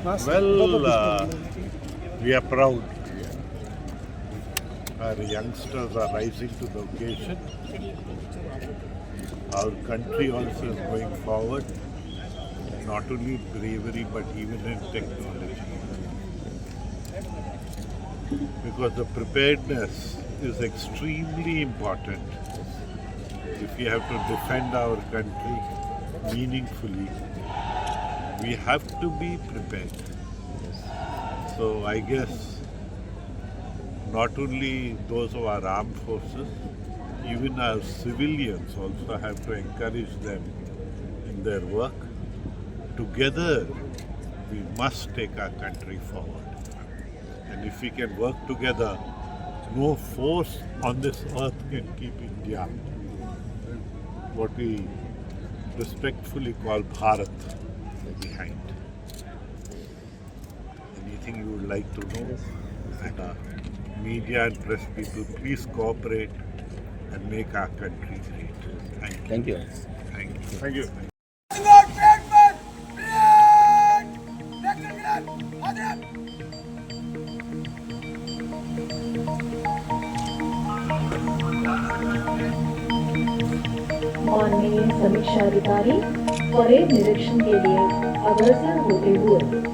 Well, we are proud. Our youngsters are rising to the occasion. Our country also is going forward, not only bravery but even in technology. Because the preparedness is extremely important. If we have to defend our country meaningfully, we have to be prepared. So I guess not only those of our armed forces, even our civilians also have to encourage them in their work. Together, we must take our country forward. And if we can work together, no force on this earth can keep India, what we respectfully call Bharat, behind. Anything you would like to know? And media and press people, please cooperate and make our country great. Thank you. Thank you. Thank you. Thank you. माननीय समीक्षा अधिकारी parade निरीक्षण के लिए अग्रसर होते हुए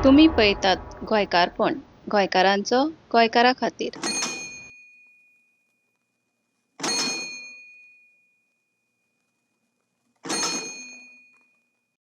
तुम्ही पळयतात गोंयकारपण, गोंयकारांचो गोंयकारा खातीर.